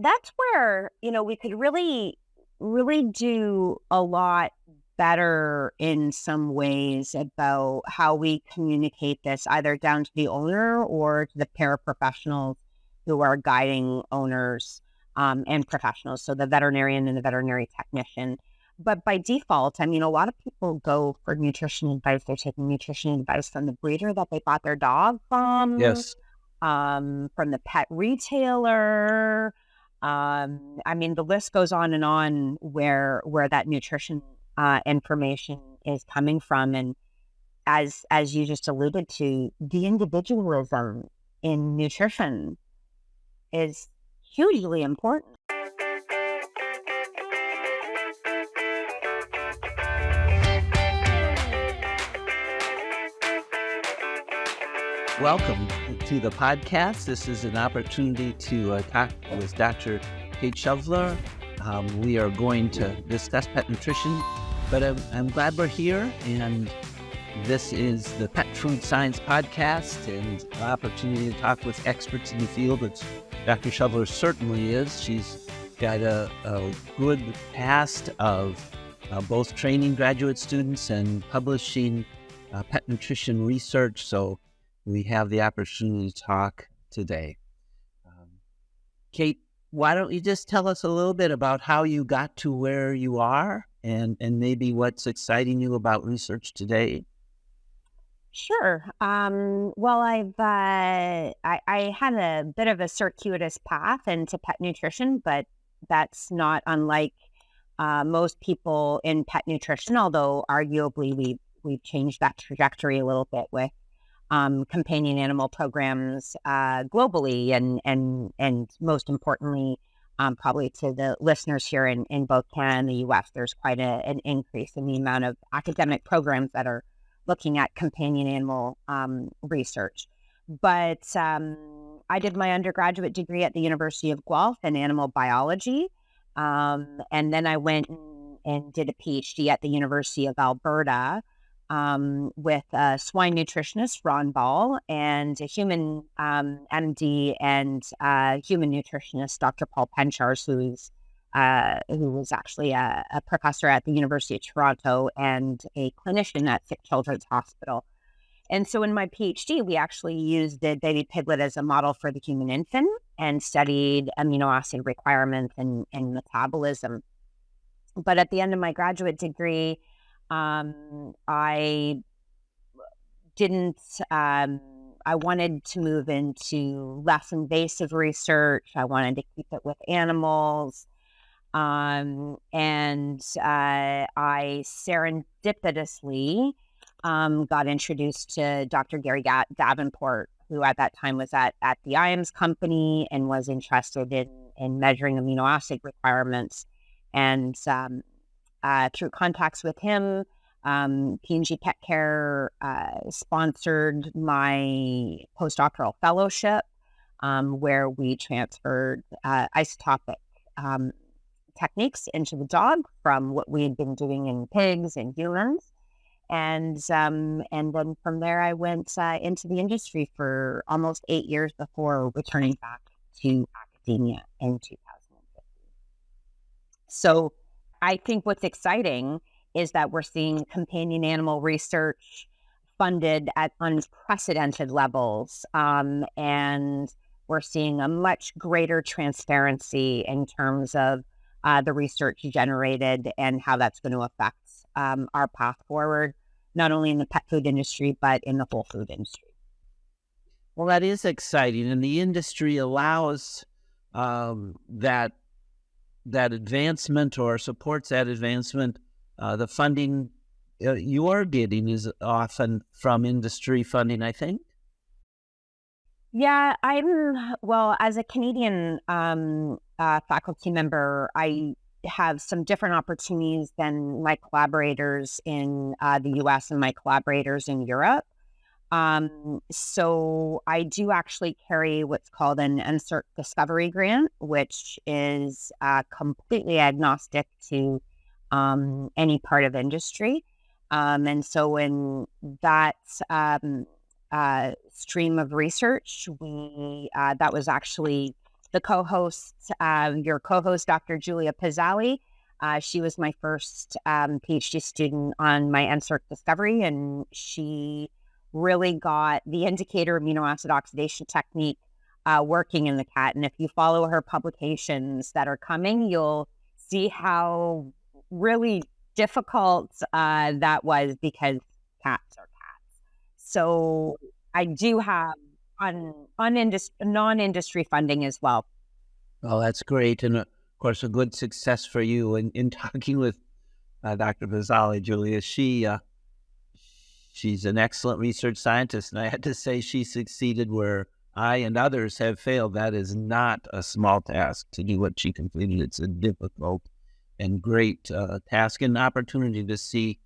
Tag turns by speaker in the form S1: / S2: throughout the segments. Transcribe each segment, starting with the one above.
S1: that's where, we could really do a lot better in some ways about how we communicate this either down to the owner or to the paraprofessionals who are guiding owners and professionals, so the veterinarian and the veterinary technician. But by default, a lot of people go for nutrition advice. They're taking nutrition advice from the breeder that they bought their dog
S2: Yes.
S1: from the pet retailer. The list goes on and on where that nutrition information is coming from. And as you just alluded to, the individualism in nutrition is hugely important.
S2: Welcome to the podcast. This is an opportunity to talk with Dr. Kate Shoveler. We are going to discuss pet nutrition, but I'm glad we're here. And this is the Pet Food Science Podcast and an opportunity to talk with experts in the field, which Dr. Shoveler certainly is. She's got a good past of both training graduate students and publishing pet nutrition research. So we have the opportunity to talk today. Kate, why don't you just tell us a little bit about how you got to where you are and maybe what's exciting you about research today?
S1: Sure. I had a bit of a circuitous path into pet nutrition, but that's not unlike most people in pet nutrition, although arguably we've changed that trajectory a little bit with companion animal programs globally, and most importantly, probably to the listeners here in both Canada and the U.S., there's quite an increase in the amount of academic programs that are looking at companion animal research. But I did my undergraduate degree at the University of Guelph in animal biology, and then I went and did a PhD at the University of Alberta with a swine nutritionist, Ron Ball, and a human MD and human nutritionist, Dr. Paul Penchars, who was actually a professor at the University of Toronto and a clinician at Sick Children's Hospital. And so in my PhD, we actually used the baby piglet as a model for the human infant and studied amino acid requirements and metabolism. But at the end of my graduate degree, I wanted to move into less invasive research. I wanted to keep it with animals. I serendipitously got introduced to Dr. Gary Davenport, who at that time was at the IAMS company and was interested in measuring amino acid requirements. And through contacts with him, P&G Pet Care sponsored my postdoctoral fellowship, where we transferred isotopic techniques into the dog from what we had been doing in pigs and humans. And then from there, I went into the industry for almost 8 years before returning back to academia in 2015. So I think what's exciting is that we're seeing companion animal research funded at unprecedented levels, and we're seeing a much greater transparency in terms of the research generated and how that's going to affect our path forward, not only in the pet food industry, but in the whole food industry.
S2: Well, that is exciting, and the industry allows that advancement or supports that advancement. The funding you are getting is often from industry funding, I think.
S1: Yeah, as a Canadian faculty member, I have some different opportunities than my collaborators in the US and my collaborators in Europe. So I do actually carry what's called an Insert Discovery Grant, which is completely agnostic to any part of industry. And so in that stream of research, that was actually the co-host, your co-host, Dr. Julia Pizzali. She was my first PhD student on my NSERC discovery, and she really got the indicator amino acid oxidation technique working in the cat. And if you follow her publications that are coming, you'll see how really difficult that was, because cats are cats. So I do have non-industry funding as well.
S2: Oh, that's great. And of course, a good success for you. And in talking with Dr. Pizzali, Julia, she's an excellent research scientist. And I had to say she succeeded where I and others have failed. That is not a small task to do what she completed. It's a difficult and great task and opportunity to see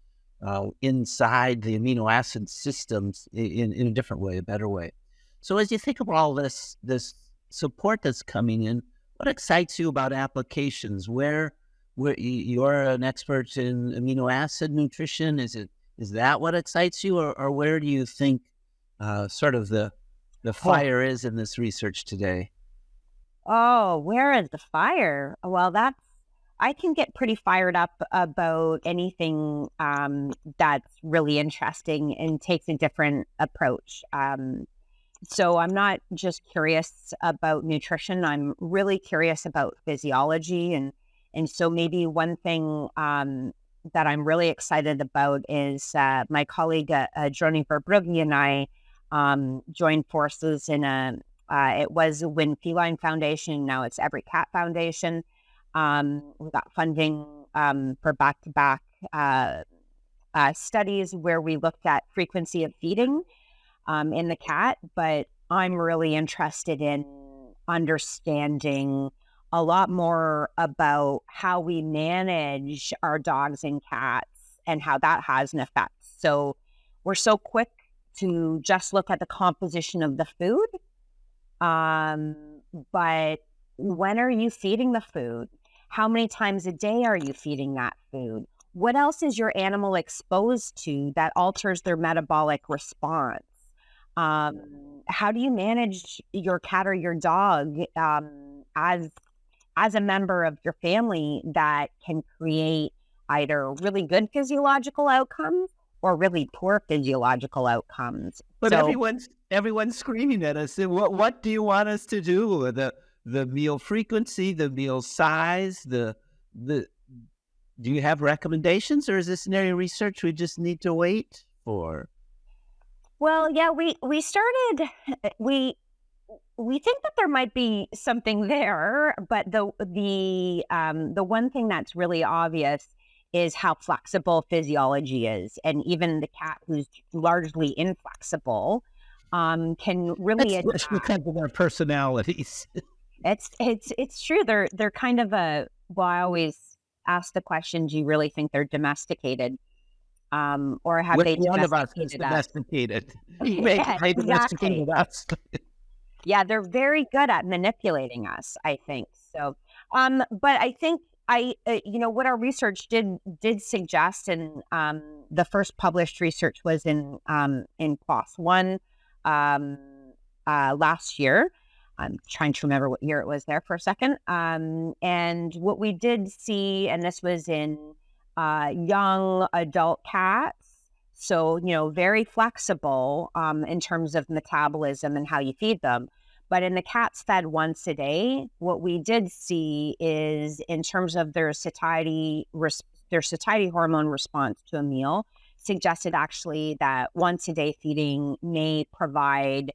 S2: inside the amino acid systems in a different way, a better way. So as you think of all this support that's coming in, what excites you about applications? Where you're an expert in amino acid nutrition? Is that what excites you, or where do you think sort of the fire is in this research today?
S1: Oh, where is the fire? Well, I can get pretty fired up about anything that's really interesting and takes a different approach. So I'm not just curious about nutrition. I'm really curious about physiology. And so maybe one thing that I'm really excited about is my colleague, Joni Verbrugge, and I joined forces in it was Win Feline Foundation. Now it's Every Cat Foundation. We got funding for back-to-back studies where we looked at frequency of feeding in the cat, but I'm really interested in understanding a lot more about how we manage our dogs and cats and how that has an effect. So we're so quick to just look at the composition of the food, but when are you feeding the food? How many times a day are you feeding that food? What else is your animal exposed to that alters their metabolic response? How do you manage your cat or your dog as a member of your family that can create either really good physiological outcomes or really poor physiological outcomes?
S2: But everyone's screaming at us. What do you want us to do? The meal frequency, the meal size, do you have recommendations, or is this an area of research we just need to wait for?
S1: Well, yeah, we started, we think that there might be something there, but the one thing that's really obvious is how flexible physiology is. And even the cat who's largely inflexible can really
S2: It's because of their personalities.
S1: It's true. They're kind of well, I always ask the question, do you really think they're domesticated? Or have
S2: Which
S1: they
S2: one of us is
S1: domesticated
S2: domesticated? They domesticated us.
S1: Yeah, they're very good at manipulating us, I think. So, but I think what our research did suggest, and the first published research was in PLOS One last year. I'm trying to remember what year it was there for a second. And what we did see, and this was in young adult cats, so, very flexible in terms of metabolism and how you feed them. But in the cats fed once a day, what we did see is in terms of their satiety hormone response to a meal, suggested actually that once a day feeding may provide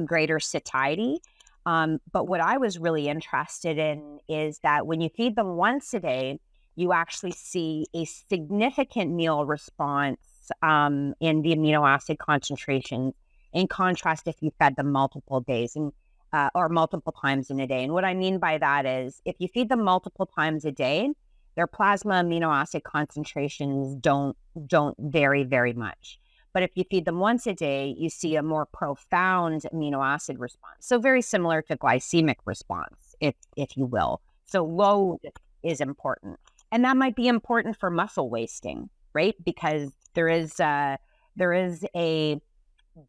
S1: greater satiety. But what I was really interested in is that when you feed them once a day, you actually see a significant meal response in the amino acid concentration, in contrast if you fed them multiple days or multiple times in a day. And what I mean by that is if you feed them multiple times a day, their plasma amino acid concentrations don't vary very much. But if you feed them once a day, you see a more profound amino acid response. So very similar to glycemic response, if you will. So load is important. And that might be important for muscle wasting, right? Because there is a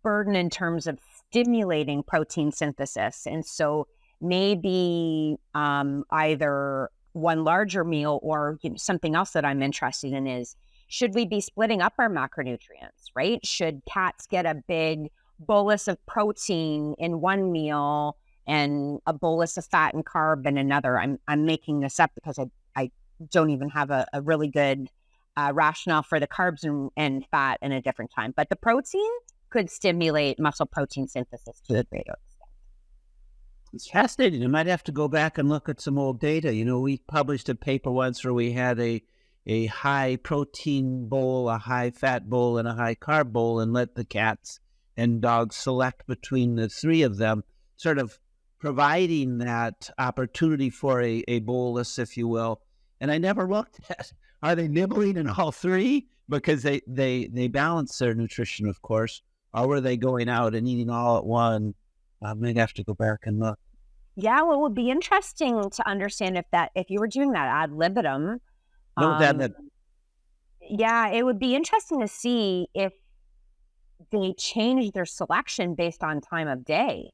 S1: burden in terms of stimulating protein synthesis. And so maybe either one larger meal or something else that I'm interested in is, should we be splitting up our macronutrients, right? Should cats get a big bolus of protein in one meal and a bolus of fat and carb in another? I'm making this up because I don't even have a really good rationale for the carbs and fat in a different time. But the protein could stimulate muscle protein synthesis to a greater extent.
S2: It's fascinating. I might have to go back and look at some old data. We published a paper once where we had a high protein bowl, a high fat bowl, and a high carb bowl, and let the cats and dogs select between the three of them, sort of providing that opportunity for a bolus, if you will. And I never looked at, are they nibbling in all three? Because they balance their nutrition, of course. Or were they going out and eating all at one? I may have to go back and look.
S1: Yeah, well, it would be interesting to understand if you were doing that ad libitum. Yeah, it would be interesting to see if they change their selection based on time of day.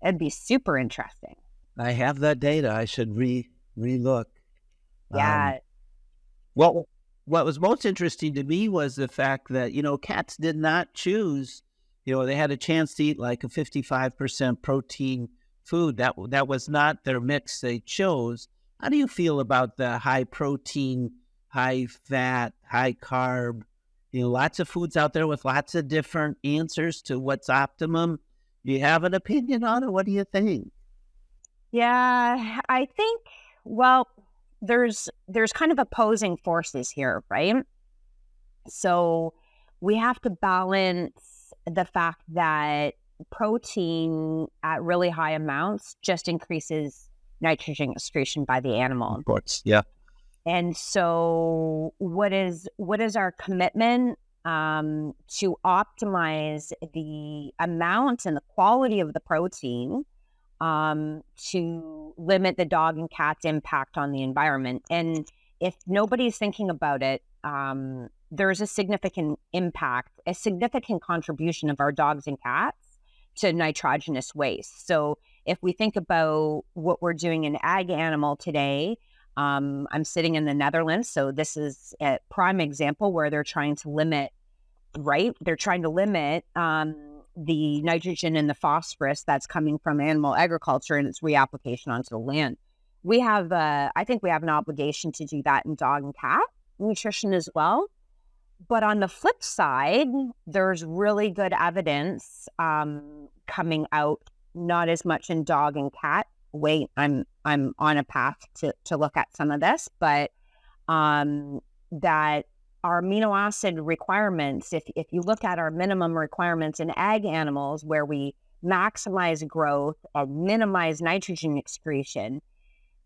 S1: It'd be super interesting.
S2: I have that data. I should re-look.
S1: Yeah.
S2: What was most interesting to me was the fact that, cats did not choose, they had a chance to eat like a 55% protein food. That was not their mix they chose. How do you feel about the high protein, high fat, high carb? Lots of foods out there with lots of different answers to what's optimum. Do you have an opinion on it? What do you think?
S1: Yeah, I think, well, there's kind of opposing forces here, right? So we have to balance the fact that protein at really high amounts just increases nitrogen excretion by the animal.
S2: Of course, yeah.
S1: And so what is our commitment to optimize the amount and the quality of the protein to limit the dog and cat's impact on the environment? And if nobody's thinking about it, there's a significant impact, a significant contribution of our dogs and cats to nitrogenous waste. So if we think about what we're doing in ag animal today, I'm sitting in the Netherlands, so this is a prime example where they're trying to limit, right? They're trying to limit the nitrogen and the phosphorus that's coming from animal agriculture and its reapplication onto the land. We have, I think we have an obligation to do that in dog and cat nutrition as well. But on the flip side, there's really good evidence coming out, not as much in dog and cat. Wait, I'm on a path to look at some of this, but that our amino acid requirements, if you look at our minimum requirements in ag animals where we maximize growth or minimize nitrogen excretion,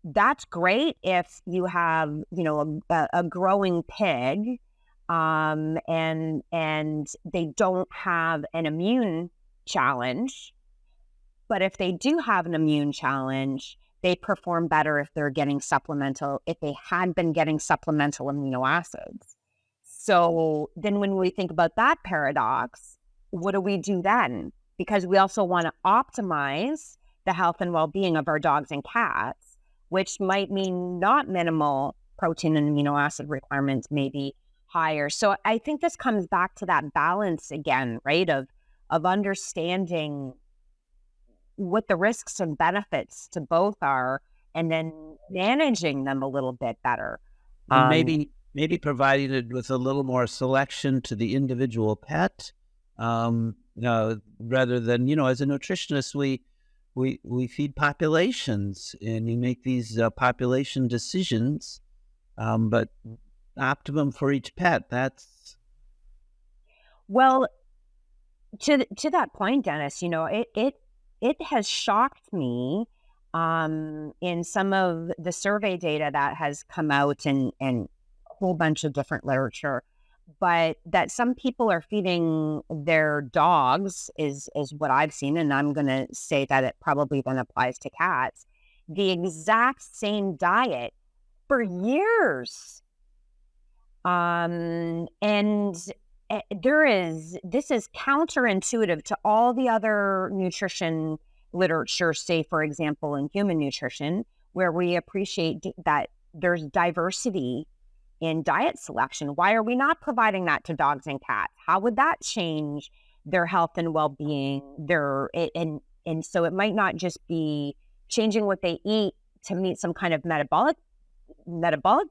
S1: that's great if you have, a growing pig and they don't have an immune challenge. But if they do have an immune challenge, they perform better if they had been getting supplemental amino acids. So then when we think about that paradox, what do we do then? Because we also want to optimize the health and well-being of our dogs and cats, which might mean not minimal protein and amino acid requirements, maybe higher. So I think this comes back to that balance again, right? Of understanding what the risks and benefits to both are, and then managing them a little bit better.
S2: Maybe providing it with a little more selection to the individual pet, rather than, as a nutritionist, we feed populations and you make these population decisions, but optimum for each pet. That's
S1: well, to that point, Dennis. It has shocked me in some of the survey data that has come out and a whole bunch of different literature, but that some people are feeding their dogs is what I've seen, and I'm going to say that it probably then applies to cats, the exact same diet for years. And this is counterintuitive to all the other nutrition literature, say, for example, in human nutrition, where we appreciate that there's diversity in diet selection. Why are we not providing that to dogs and cats? How would that change their health and well-being? And so it might not just be changing what they eat to meet some kind of metabolic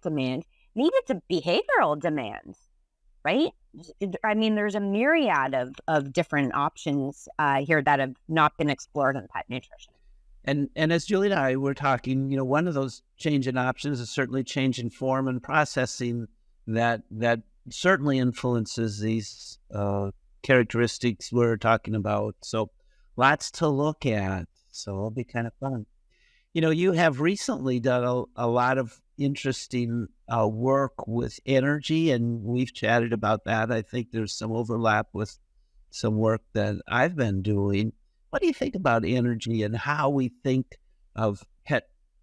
S1: demand, maybe it's a behavioral demand, right? I mean, there's a myriad of different options here that have not been explored in pet nutrition.
S2: And as Julie and I were talking, one of those change in options is certainly change in form and processing that certainly influences these characteristics we're talking about. So lots to look at. So it'll be kind of fun. You have recently done a lot of interesting work with energy, and we've chatted about that. I think there's some overlap with some work that I've been doing. What do you think about energy and how we think of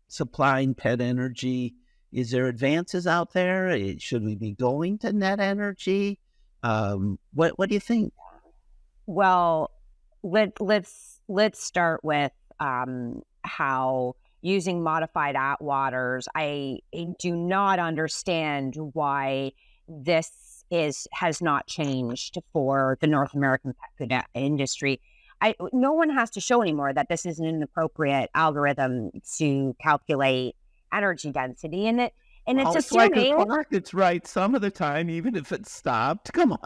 S2: supplying pet energy? Is there advances out there? Should we be going to net energy? What do you think?
S1: Well, let's start with how using modified attwaters. I do not understand why this has not changed for the North American pet food industry. No one has to show anymore that this is an appropriate algorithm to calculate energy density, and it's assuming
S2: like a clock. It's right some of the time, even if it's stopped. Come on.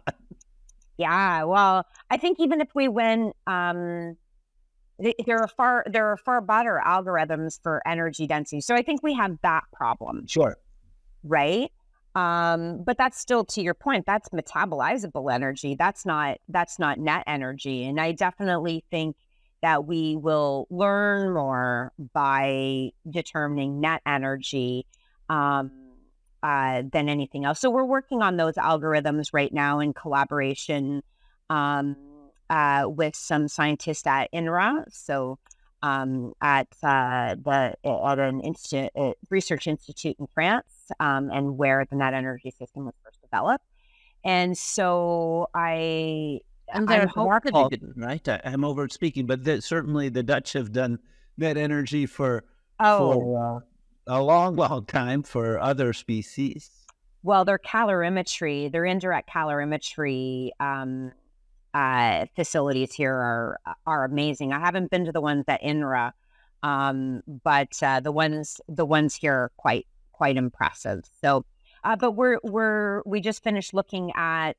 S1: Yeah, well, I think even if we win, there are far better algorithms for energy density. So I think we have that problem.
S2: Sure.
S1: Right. But that's still, to your point, that's metabolizable energy. That's not net energy. And I definitely think that we will learn more by determining net energy than anything else. So we're working on those algorithms right now in collaboration with some scientists at INRA. So at an research institute in France, and where the net energy system was first developed. And so I'm hopeful,
S2: right? I'm over speaking, but certainly the Dutch have done net energy for a long, long time for other species.
S1: Well, their calorimetry, their indirect calorimetry facilities here are amazing. I haven't been to the ones at INRA, but the ones here are quite impressive. So, but we just finished looking at.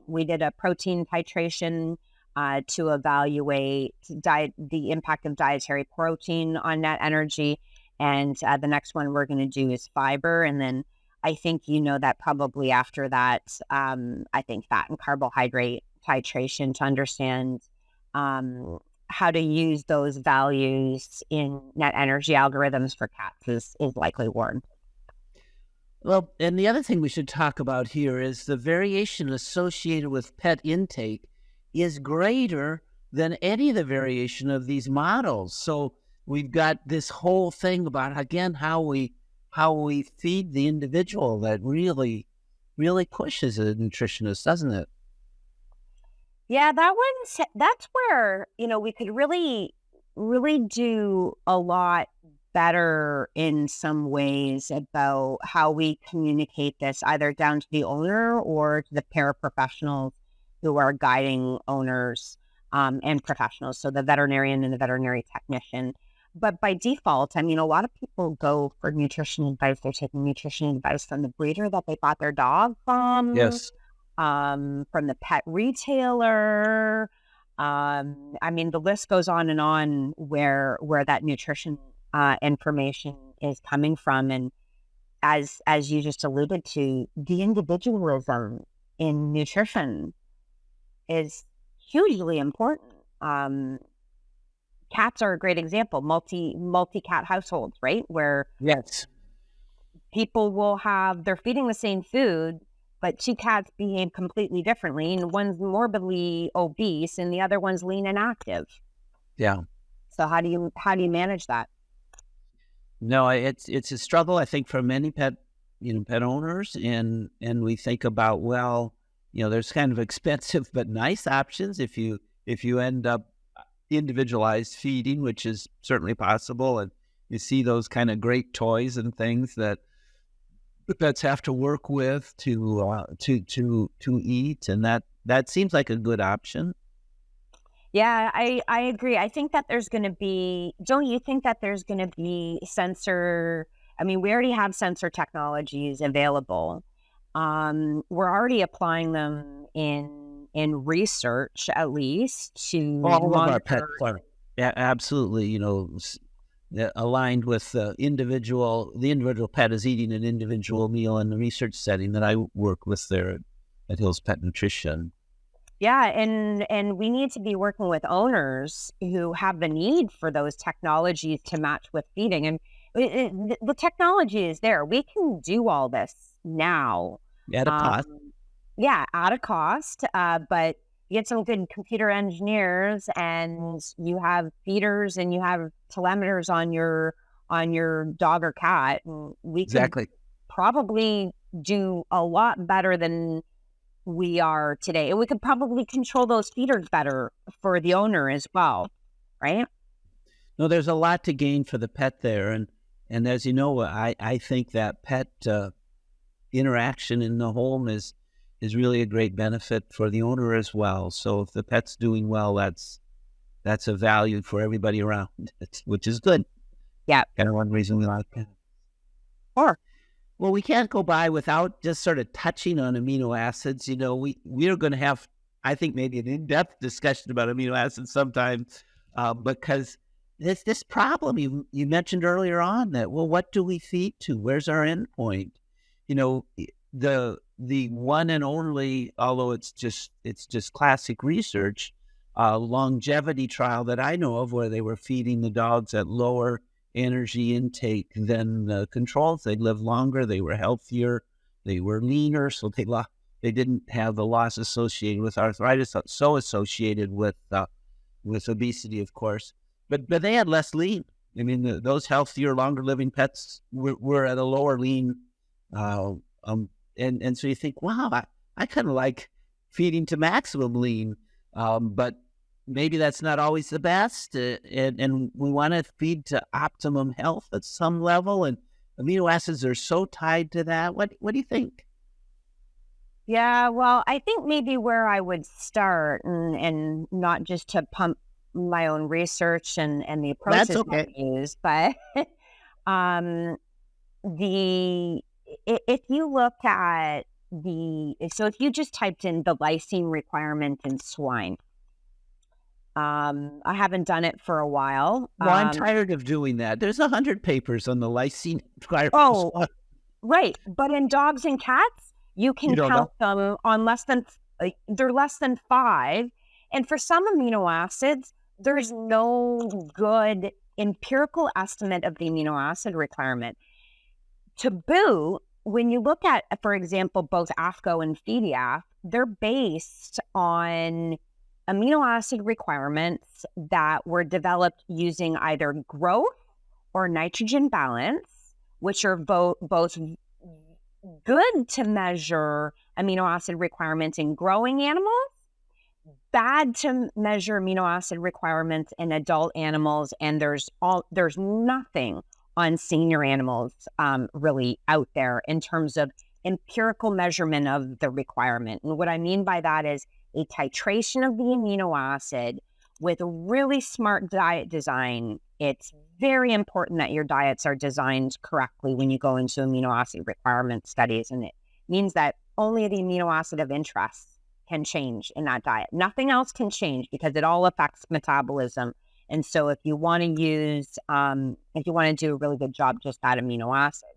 S1: We did a protein titration to evaluate the impact of dietary protein on net energy, and the next one we're going to do is fiber, and then I think that probably after that, I think fat and carbohydrate titration to understand how to use those values in net energy algorithms for cats is likely warranted.
S2: Well, and the other thing we should talk about here is the variation associated with pet intake is greater than any of the variation of these models. So we've got this whole thing about, again, how we feed the individual that really, really pushes a nutritionist, doesn't it?
S1: Yeah, that's where, we could really, really do a lot better in some ways about how we communicate this, either down to the owner or to the paraprofessionals who are guiding owners and professionals. So the veterinarian and the veterinary technician. But by default, a lot of people go for nutrition advice. They're taking nutrition advice from the breeder that they bought their dog from.
S2: Yes.
S1: From the pet retailer. The list goes on and on where that nutrition information is coming from. And as you just alluded to, the individualism in nutrition is hugely important. Cats are a great example, multi-cat households, right? Where
S2: yes,
S1: people will they're feeding the same food, but two cats behave completely differently, and one's morbidly obese and the other one's lean and active.
S2: Yeah.
S1: So how do you manage that?
S2: No, it's a struggle, I think, for many pet owners, and we think about, well, there's kind of expensive but nice options if you end up individualized feeding, which is certainly possible. And you see those kind of great toys and things that pets have to work with to eat, and that seems like a good option.
S1: Yeah, I agree. I think that there's going to be, don't you think that there's going to be sensor? I mean, we already have sensor technologies available. We're already applying them in research, at least to
S2: All of our pets
S1: monitor.
S2: are absolutely, aligned with the individual. The individual pet is eating an individual meal in the research setting that I work with there at Hills Pet Nutrition.
S1: Yeah, and we need to be working with owners who have the need for those technologies to match with feeding. And the technology is there. We can do all this now.
S2: At a cost.
S1: Yeah, at a cost. But you get some good computer engineers, and you have feeders, and you have telemeters on your dog or cat. And we
S2: Exactly.
S1: could probably do a lot better than we are today. And we could probably control those feeders better for the owner as well, right?
S2: No, there's a lot to gain for the pet there. And as you know, I think that pet interaction in the home is really a great benefit for the owner as well. So if the pet's doing well, that's a value for everybody around, which is good.
S1: Yeah.
S2: Kind of one reason we like pets.
S1: Or
S2: Well, we can't go by without just sort of touching on amino acids. We are going to have, I think, maybe an in-depth discussion about amino acids sometime, because this problem you mentioned earlier on that, well, what do we feed to? Where's our endpoint? The one and only, although it's just classic research, longevity trial that I know of where they were feeding the dogs at lower energy intake than the controls. They lived longer, they were healthier, they were leaner, so they didn't have the loss associated with arthritis, so associated with obesity, of course. But they had less lean. I mean, those healthier, longer living pets were at a lower lean, and so you think, wow, I kind of like feeding to maximum lean, but maybe that's not always the best, and we want to feed to optimum health at some level, and amino acids are so tied to that. What do you think?
S1: yeah, well, I think maybe where I would start, and not just to pump my own research and the approaches
S2: That's okay.
S1: I use, but um, if you look at if you just typed in the lysine requirement in swine, I haven't done it for a while.
S2: Well, I'm tired of doing that. There's 100 papers on the lysine requirement.
S1: Oh, right. But in dogs and cats, you can count them on they're less than 5. And for some amino acids, there's no good empirical estimate of the amino acid requirement. To boot, when you look at, for example, both AFCO and FEDIAF, they're based on amino acid requirements that were developed using either growth or nitrogen balance, which are both good to measure amino acid requirements in growing animals, bad to measure amino acid requirements in adult animals, and there's nothing on senior animals really out there in terms of empirical measurement of the requirement. And what I mean by that is a titration of the amino acid with a really smart diet design. It's very important that your diets are designed correctly when you go into amino acid requirement studies. And it means that only the amino acid of interest can change in that diet. Nothing else can change because it all affects metabolism. And so if you want to do a really good job, just add amino acid.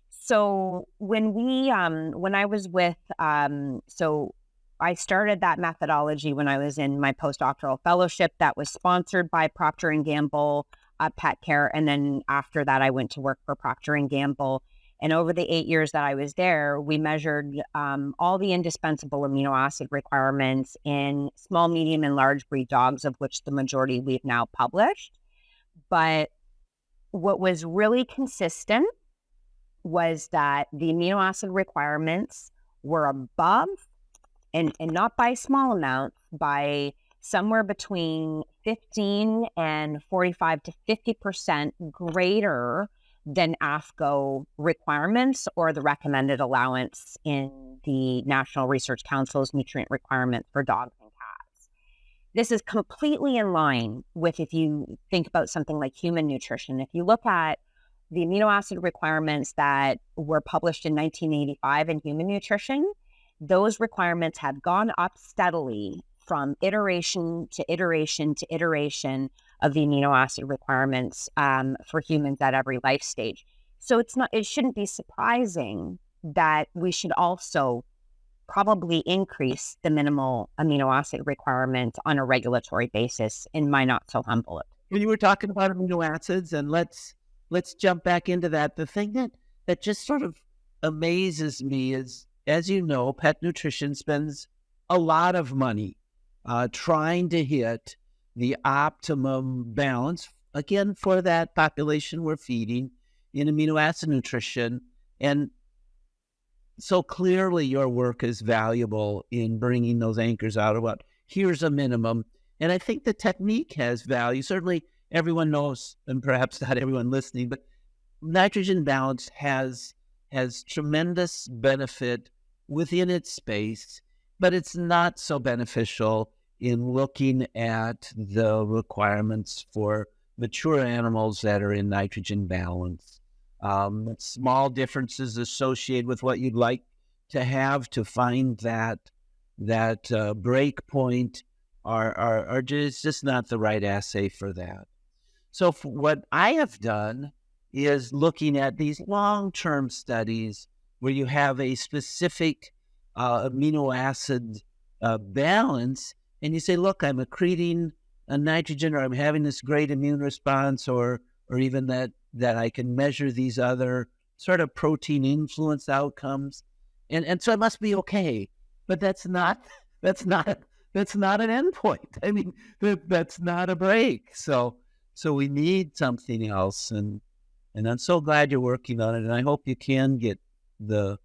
S1: So when I was with, I started that methodology when I was in my postdoctoral fellowship that was sponsored by Procter & Gamble Pet Care. And then after that, I went to work for Procter & Gamble. And over the 8 years that I was there, we measured all the indispensable amino acid requirements in small, medium, and large breed dogs, of which the majority we've now published. But what was really consistent was that the amino acid requirements were above, and not by small amounts, by somewhere between 15 and 45 to 50% greater than AFCO requirements or the recommended allowance in the National Research Council's nutrient requirements for dogs and cats. This is completely in line with, if you think about something like human nutrition. If you look at the amino acid requirements that were published in 1985 in human nutrition, those requirements have gone up steadily from iteration to iteration to iteration of the amino acid requirements for humans at every life stage. So it shouldn't be surprising that we should also probably increase the minimal amino acid requirement on a regulatory basis, in my not so humble opinion.
S2: When you were talking about amino acids, and let's jump back into that. The thing that just sort of amazes me is, as you know, pet nutrition spends a lot of money trying to hit the optimum balance, again, for that population we're feeding in amino acid nutrition. And so clearly your work is valuable in bringing those anchors out about here's a minimum. And I think the technique has value. Certainly everyone knows, and perhaps not everyone listening, but nitrogen balance has tremendous benefit within its space, but it's not so beneficial in looking at the requirements for mature animals that are in nitrogen balance. Small differences associated with what you'd like to have to find that break point are just not the right assay for that. So what I have done is looking at these long-term studies where you have a specific amino acid balance, and you say, look, I'm accreting a nitrogen, or I'm having this great immune response, or even that I can measure these other sort of protein influence outcomes, and so it must be okay. But that's not an endpoint. I mean, that's not a break. So we need something else, and I'm so glad you're working on it, and I hope you can get the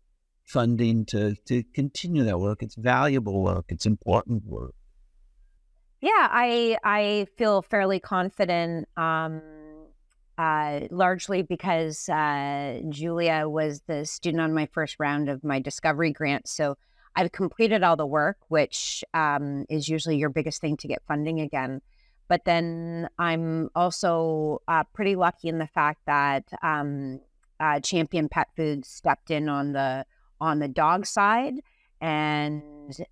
S2: funding to continue that work. It's valuable work. It's important work.
S1: Yeah, I feel fairly confident, largely because Julia was the student on my first round of my discovery grant. So I've completed all the work, which is usually your biggest thing to get funding again. But then I'm also pretty lucky in the fact that Champion Pet Foods stepped in on the dog side, and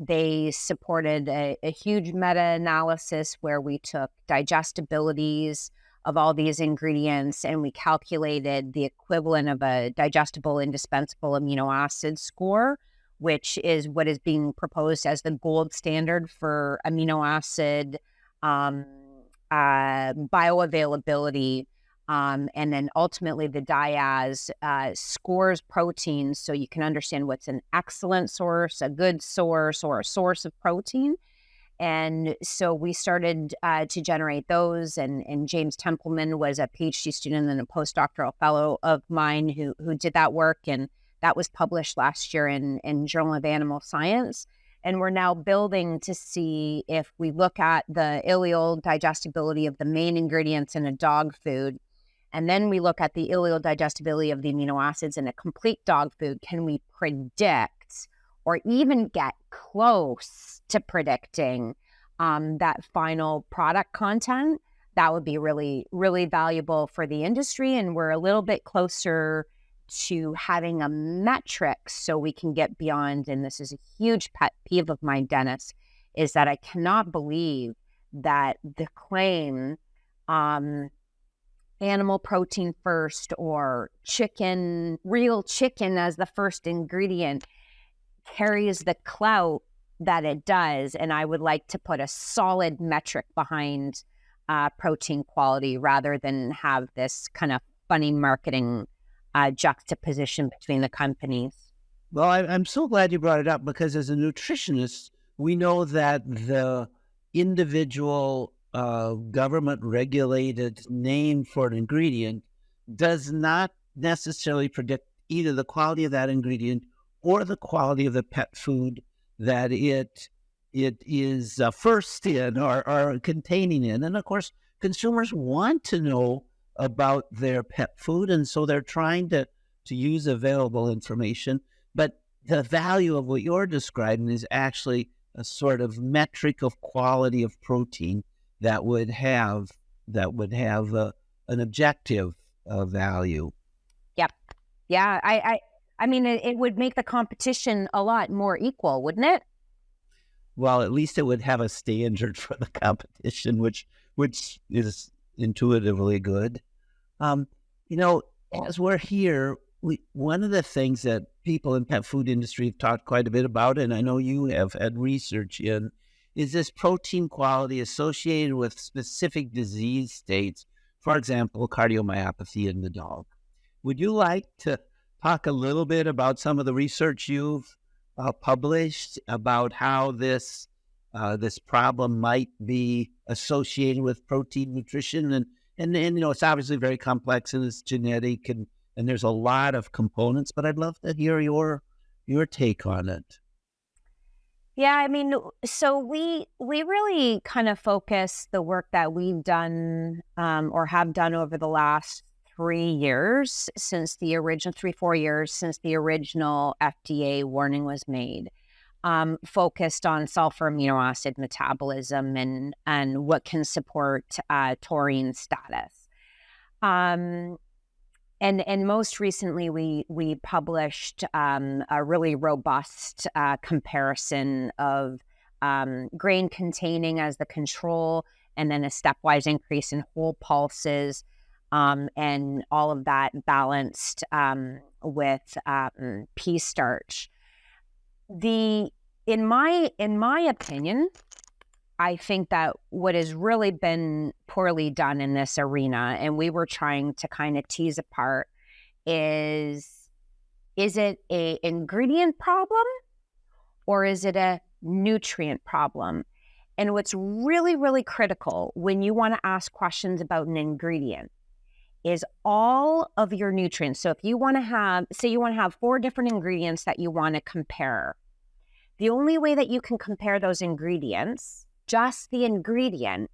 S1: they supported a huge meta-analysis where we took digestibilities of all these ingredients and we calculated the equivalent of a digestible indispensable amino acid score, which is what is being proposed as the gold standard for amino acid bioavailability. And then ultimately the DIAS scores proteins so you can understand what's an excellent source, a good source, or a source of protein. And so we started to generate those. And James Templeman was a PhD student and a postdoctoral fellow of mine who did that work. And that was published last year in Journal of Animal Science. And we're now building to see if we look at the ileal digestibility of the main ingredients in a dog food, and then we look at the ileal digestibility of the amino acids in a complete dog food, can we predict or even get close to predicting that final product content? That would be really, really valuable for the industry. And we're a little bit closer to having a metric so we can get beyond, and this is a huge pet peeve of mine, Dennis, is that I cannot believe that the claim animal protein first or chicken, real chicken as the first ingredient carries the clout that it does. And I would like to put a solid metric behind protein quality rather than have this kind of funny marketing juxtaposition between the companies.
S2: Well, I'm so glad you brought it up, because as a nutritionist, we know that the individual government-regulated name for an ingredient does not necessarily predict either the quality of that ingredient or the quality of the pet food that it it is first in or containing in. And of course, consumers want to know about their pet food, and so they're trying to use available information. But the value of what you're describing is actually a sort of metric of quality of protein that would have an objective value.
S1: Yep. Yeah. I mean, it would make the competition a lot more equal, wouldn't it?
S2: Well, at least it would have a standard for the competition, which is intuitively good. You know, as we're here, one of the things that people in pet food industry have talked quite a bit about, and I know you have had research in, is this protein quality associated with specific disease states, for example, cardiomyopathy in the dog. Would you like to talk a little bit about some of the research you've published about how this problem might be associated with protein nutrition? And you know, it's obviously very complex and it's genetic and there's a lot of components, but I'd love to hear your take on it.
S1: Yeah, I mean, so we really kind of focus the work that we've done or have done over the last 3 years since the original 3-4 years since the original FDA warning was made, focused on sulfur amino acid metabolism and what can support taurine status. And most recently, we published a really robust comparison of grain containing as the control, and then a stepwise increase in whole pulses, and all of that balanced with pea starch. In my opinion, I think that what has really been poorly done in this arena, and we were trying to kind of tease apart, is it a ingredient problem or is it a nutrient problem? And what's really, really critical when you want to ask questions about an ingredient is all of your nutrients. So if you want to have, say you want to have 4 different ingredients that you want to compare, the only way that you can compare those ingredients, just the ingredient,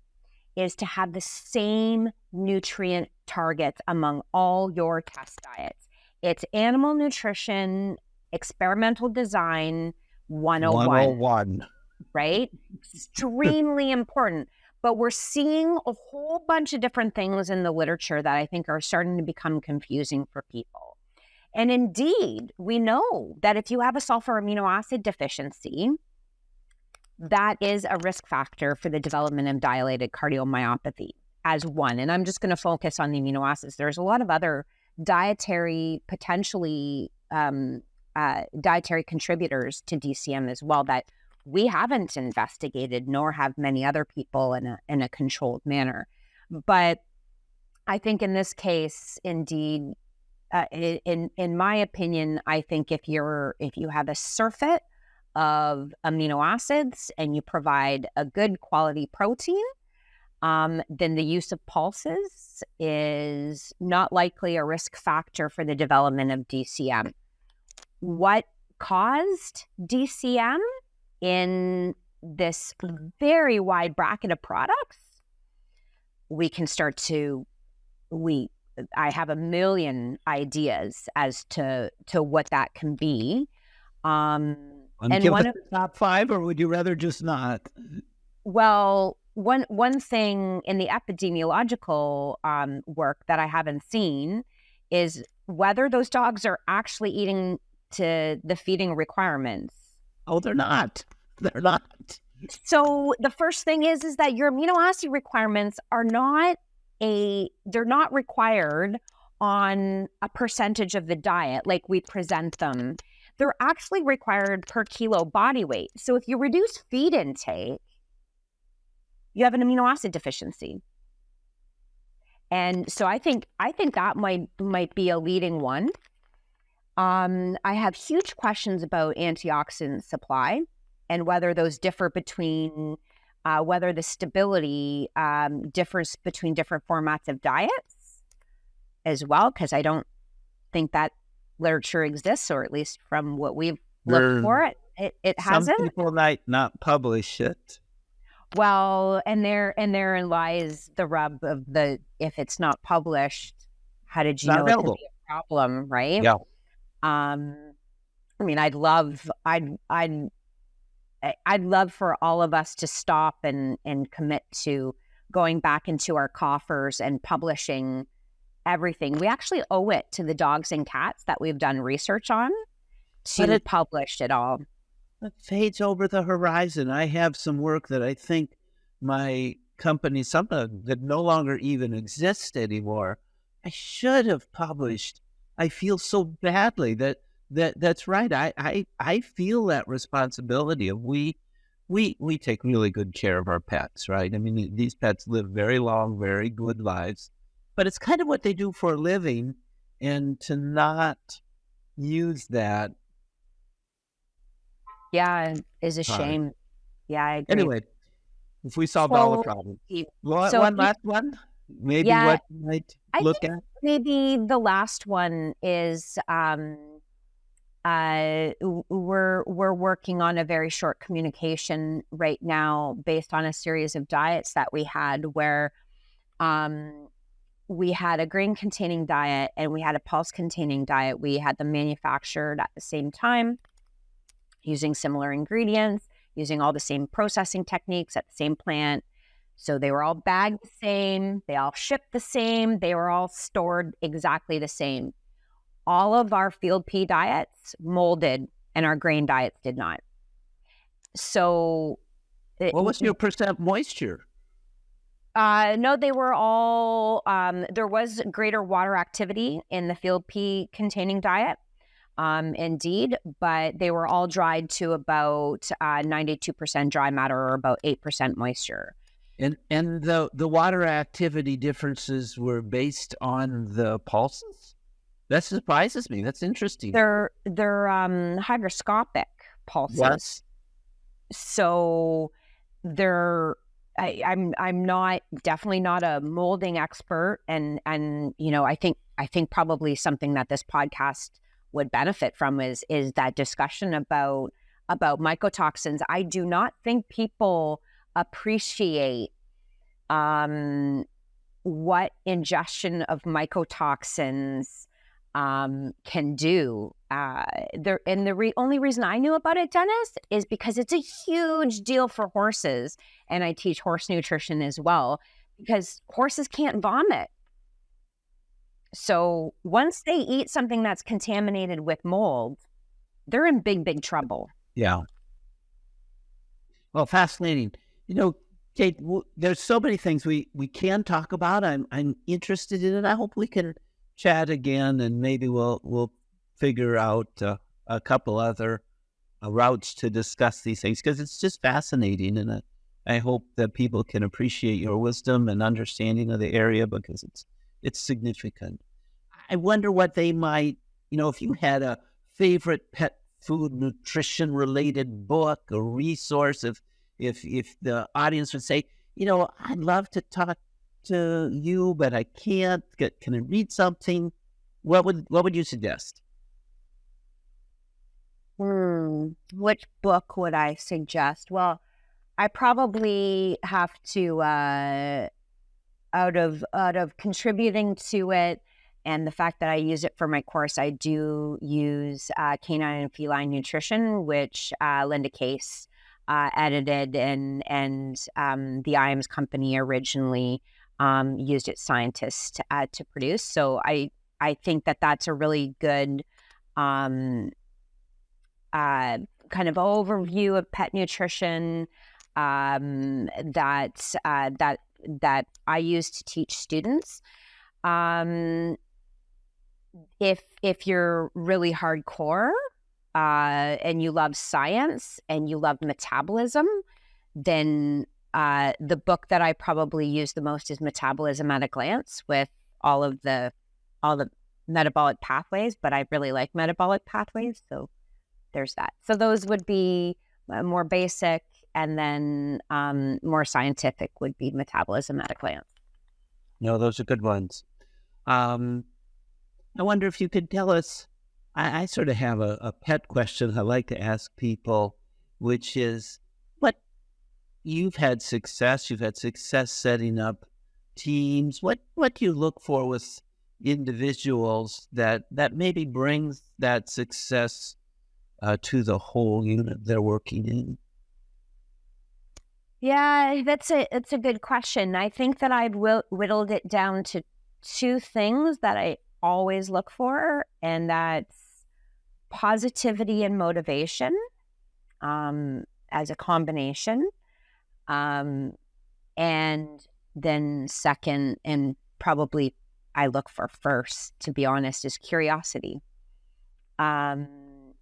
S1: is to have the same nutrient targets among all your test diets. It's animal nutrition, experimental design 101.
S2: 101.
S1: Right? Extremely important. But we're seeing a whole bunch of different things in the literature that I think are starting to become confusing for people. And indeed, we know that if you have a sulfur amino acid deficiency, that is a risk factor for the development of dilated cardiomyopathy as one. And I'm just going to focus on the amino acids. There's a lot of other potentially dietary contributors to DCM as well that we haven't investigated, nor have many other people in a controlled manner. But I think in this case, indeed, in my opinion, I think if you have a surfeit of amino acids and you provide a good quality protein, then the use of pulses is not likely a risk factor for the development of DCM. What caused DCM in this very wide bracket of products? I have a million ideas as to what that can be.
S2: And give us the top 5, or would you rather just not?
S1: Well, one thing in the epidemiological work that I haven't seen is whether those dogs are actually eating to the feeding requirements.
S2: Oh, they're not. They're not.
S1: So the first thing is that your amino acid requirements are they're not required on a percentage of the diet like we present them. They're actually required per kilo body weight. So if you reduce feed intake, you have an amino acid deficiency. And so I think that might be a leading one. I have huge questions about antioxidant supply and whether those differ between whether the stability differs between different formats of diets as well, because I don't think that literature exists, or at least from what we've looked for it. It
S2: Some
S1: hasn't.
S2: people might not publish it.
S1: Well, and therein lies the rub of the if it's not published, how did
S2: It's
S1: you
S2: not
S1: know it could
S2: available.
S1: be a problem, right?
S2: Yeah.
S1: Um, I mean, I'd love for all of us to stop and commit to going back into our coffers and publishing everything. We actually owe it to the dogs and cats that we've done research on
S2: But
S1: to publish it all.
S2: it fades over the horizon. I have some work that I think my company, something that no longer even exists anymore, I should have published. I feel so badly that's right. I feel that responsibility of we take really good care of our pets, right? I mean, these pets live very long, very good lives, but it's kind of what they do for a living, and to not use that.
S1: Yeah, is a
S2: Hard.
S1: shame. Yeah, I agree.
S2: Anyway, if we solved all the
S1: So,
S2: problems.
S1: if-
S2: One
S1: if
S2: last one? Maybe
S1: yeah,
S2: what you might
S1: I
S2: look
S1: think
S2: at?
S1: maybe the last one is we're working on a very short communication right now based on a series of diets that we had where um, we had a grain containing diet and we had a pulse containing diet. We had them manufactured at the same time using similar ingredients, using all the same processing techniques at the same plant. So they were all bagged the same, they all shipped the same, they were all stored exactly the same. All of our field pea diets molded and our grain diets did not. So,
S2: What was your percent moisture?
S1: no, they were all, there was greater water activity in the field pea containing diet, indeed, but they were all dried to about 92% dry matter or about 8% moisture.
S2: And the water activity differences were based on the pulses? That surprises me. That's interesting.
S1: They're hygroscopic pulses.
S2: Yes.
S1: So they're I'm not definitely not a molding expert, and you know, I think probably something that this podcast would benefit from is that discussion about mycotoxins. I do not think people appreciate what ingestion of mycotoxins can do. Only reason I knew about it, Dennis, is because it's a huge deal for horses, and I teach horse nutrition as well, because horses can't vomit. So once they eat something that's contaminated with mold, they're in big trouble.
S2: Yeah. Well, fascinating. You know, Kate, there's so many things we can talk about. I'm interested in it. I hope we can chat again, and maybe we'll figure out a couple other routes to discuss these things, because it's just fascinating, and I hope that people can appreciate your wisdom and understanding of the area, because it's significant. I wonder what they might, if you had a favorite pet food nutrition related book or resource, if the audience would say, I'd love to talk to you, but I can't. Can I read something? What would you suggest?
S1: Which book would I suggest? Well, I probably have to, out of contributing to it and the fact that I use it for my course, I do use Canine and Feline Nutrition, which Linda Case edited, and the IAMS company originally used its scientists to produce. So I think that that's a really good kind of overview of pet nutrition that I use to teach students. If you're really hardcore and you love science and you love metabolism, then the book that I probably use the most is Metabolism at a Glance, with all the metabolic pathways. But I really like metabolic pathways, so there's that. So those would be more basic, and then more scientific would be Metabolism at a Glance.
S2: No, those are good ones. I wonder if you could tell us I sort of have a pet question I like to ask people, which is what you've had success. You've had success setting up teams. What do you look for with individuals that maybe brings that success to the whole unit they're working in?
S1: Yeah, it's a good question. I think that I've whittled it down to two things that I always look for, and that's positivity and motivation, as a combination. And then second, and probably I look for first, to be honest, is curiosity.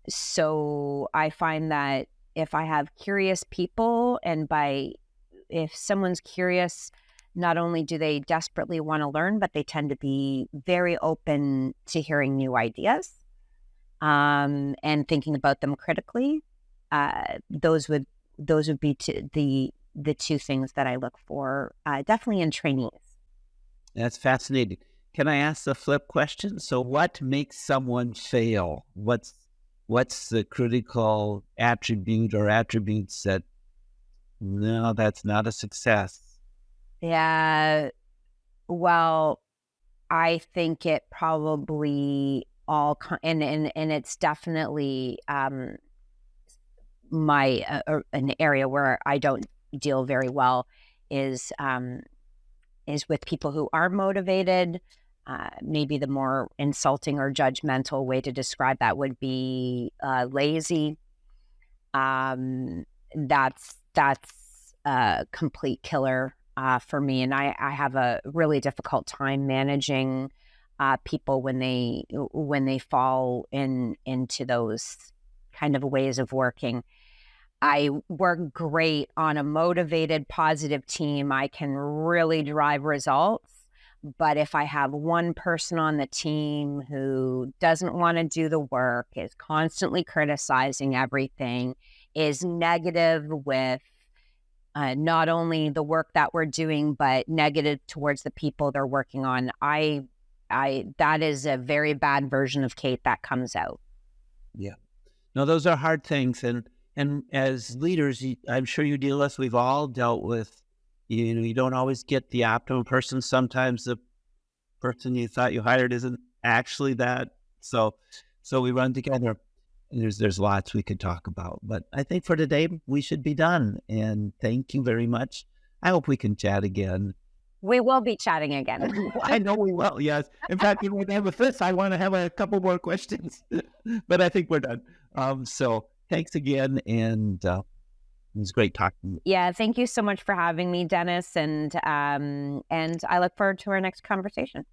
S1: So I find that if I have curious people, if someone's curious, not only do they desperately want to learn, but they tend to be very open to hearing new ideas, and thinking about them critically. Those would be the two things that I look for, definitely in trainees.
S2: That's fascinating. Can I ask the flip question? So what makes someone fail? What's the critical attribute or attributes that, no, that's not a success?
S1: Yeah. Well, I think it probably and it's definitely an area where I don't deal very well is with people who are motivated. Maybe the more insulting or judgmental way to describe that would be lazy. That's a complete killer for me, and I have a really difficult time managing people when they fall into those kind of ways of working. I work great on a motivated, positive team. I can really drive results. But if I have one person on the team who doesn't want to do the work, is constantly criticizing everything, is negative with not only the work that we're doing, but negative towards the people they're working on, that is a very bad version of Kate that comes out.
S2: Yeah. No, those are hard things. And as leaders, I'm sure you deal with, we've all dealt with, you don't always get the optimum person. Sometimes the person you thought you hired isn't actually that. So we run together. And there's lots we could talk about. But I think for today, we should be done. And thank you very much. I hope we can chat again.
S1: We will be chatting again.
S2: I know we will, yes. In fact, when we're done with this, I want to have a couple more questions. But I think we're done. So thanks again, and it was great talking to you.
S1: Yeah, thank you so much for having me, Dennis, and I look forward to our next conversation.